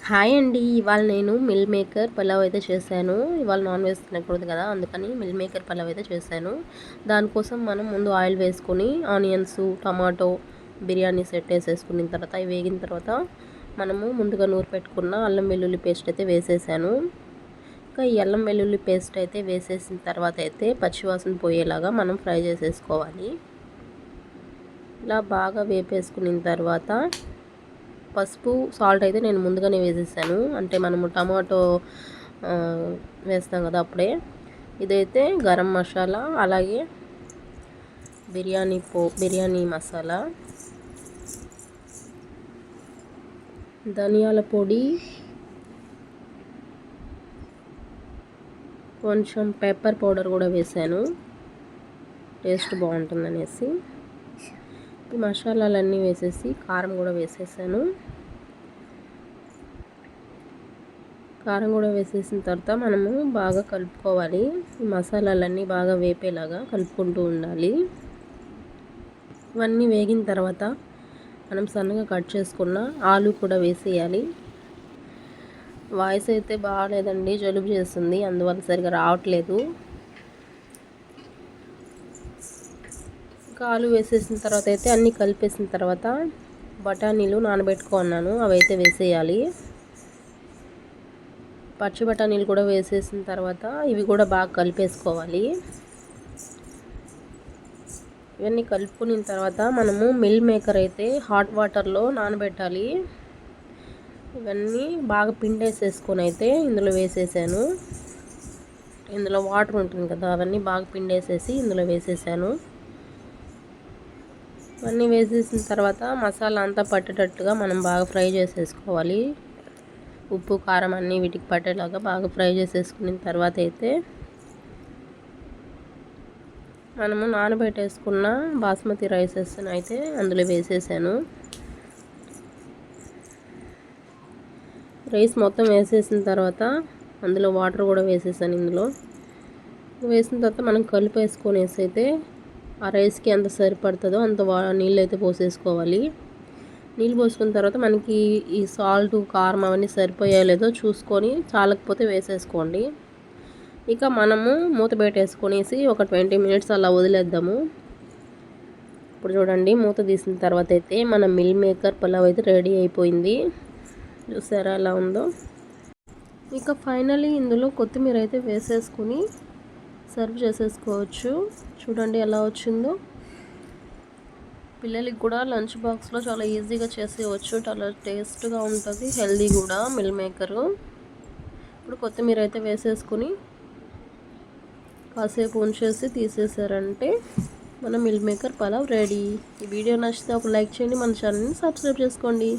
Hi అండి. ఇవాళ నేను మిల్ మేకర్ పలావ్ అయితే చేశాను. ఇవాళ నాన్ వెజ్ తినకూడదు కదా, అందుకని మిల్ మేకర్ పలావ్ అయితే చేశాను. దానికోసం మనం ముందు ఆయిల్ వేసుకొని ఆనియన్స్, టమాటో, బిర్యానీ సెట్ వేసేసుకున్న తర్వాత అవి వేగిన తర్వాత మనము ముందుగా నూరు పెట్టుకున్న అల్లం వెల్లుల్లి పేస్ట్ అయితే వేసేసాను. ఇంకా ఈ అల్లం వెల్లుల్లి పేస్ట్ అయితే వేసేసిన తర్వాత అయితే పచ్చివాసన పోయేలాగా మనం ఫ్రై చేసేసుకోవాలి. ఇలా బాగా వేపేసుకున్న తర్వాత పసుపు, సాల్ట్ అయితే నేను ముందుగానే వేసేసాను. అంటే మనము టమాటో వేస్తాం కదా అప్పుడే. ఇదైతే గరం మసాలా, అలాగే బిర్యానీ మసాలా, ధనియాల పొడి, కొంచెం పెప్పర్ పౌడర్ కూడా వేసాను, టేస్ట్ బాగుంటుందనేసి. ఈ మసాలాలన్నీ వేసేసి కారం కూడా వేసేసాను. కారం కూడా వేసేసిన తర్వాత మనము బాగా కలుపుకోవాలి. ఈ మసాలాలన్నీ బాగా వేపేలాగా కలుపుకుంటూ ఉండాలి. ఇవన్నీ వేగిన తర్వాత మనం సన్నగా కట్ చేసుకున్న ఆలు కూడా వేసేయాలి. వాయిస్ అయితే బాగాలేదండి, జలుబు చేస్తుంది, అందువల్ల సరిగా రావట్లేదు. ఆలు వేసేసిన తర్వాత అయితే అన్నీ కలిపేసిన తర్వాత బఠానీలు నానబెట్టుకున్నాను, అవైతే వేసేయాలి. పచ్చి బఠానీలు కూడా వేసేసిన తర్వాత ఇవి కూడా బాగా కలిపేసుకోవాలి. ఇవన్నీ కలుపుకున్న తర్వాత మనము మిల్ మేకర్ అయితే హాట్ వాటర్లో నానబెట్టాలి. ఇవన్నీ బాగా పిండేసేసుకొని అయితే ఇందులో వేసేసాను. ఇందులో వాటర్ ఉంటుంది కదా, అవన్నీ బాగా పిండేసేసి ఇందులో వేసేసాను. ఇవన్నీ వేసేసిన తర్వాత మసాలా అంతా పట్టేటట్టుగా మనం బాగా ఫ్రై చేసేసుకోవాలి. ఉప్పు, కారం అన్నీ వీటికి పట్టేలాగా బాగా ఫ్రై చేసేసుకున్న తర్వాత అయితే మనము నానబెట్టేసుకున్న బాస్మతి రైసెస్ అయితే అందులో వేసేసాను. రైస్ మొత్తం వేసేసిన తర్వాత అందులో వాటర్ కూడా వేసేసాను. ఇందులో వేసిన తర్వాత మనం కలిపేసుకొనేసి అయితే ఆ రైస్కి ఎంత సరిపడుతుందో అంత నీళ్ళు అయితే పోసేసుకోవాలి. నీళ్ళు పోసుకున్న తర్వాత మనకి ఈ సాల్ట్, కారం అవన్నీ సరిపోయాయో లేదో చూసుకొని చాలకపోతే వేసేసుకోండి. ఇక మనము మూత పెట్టేసుకొనేసి ఒక 20 మినిట్స్ అలా వదిలేద్దాము. ఇప్పుడు చూడండి, మూత తీసిన తర్వాత అయితే మన మిల్ మేకర్ పలావ్ అయితే రెడీ అయిపోయింది. చూసారా ఎలా ఉందో. ఇక ఫైనల్లీ ఇందులో కొత్తిమీర అయితే వేసేసుకుని సర్వ్ చేసేసుకోవచ్చు. చూడండి ఎలా వచ్చిందో. పిల్లలకి కూడా లంచ్ బాక్స్లో చాలా ఈజీగా చేసేయవచ్చు, చాలా టేస్ట్గా ఉంటుంది, హెల్దీ కూడా మిల్ మేకరు. ఇప్పుడు కొత్తిమీర అయితే వేసేసుకుని కాసేపు ఉంచేసి తీసేసారంటే మన మిల్ మేకర్ పలావ్ రెడీ. ఈ వీడియో నచ్చితే ఒక లైక్ చేయండి, మన ఛానల్ని సబ్స్క్రైబ్ చేసుకోండి.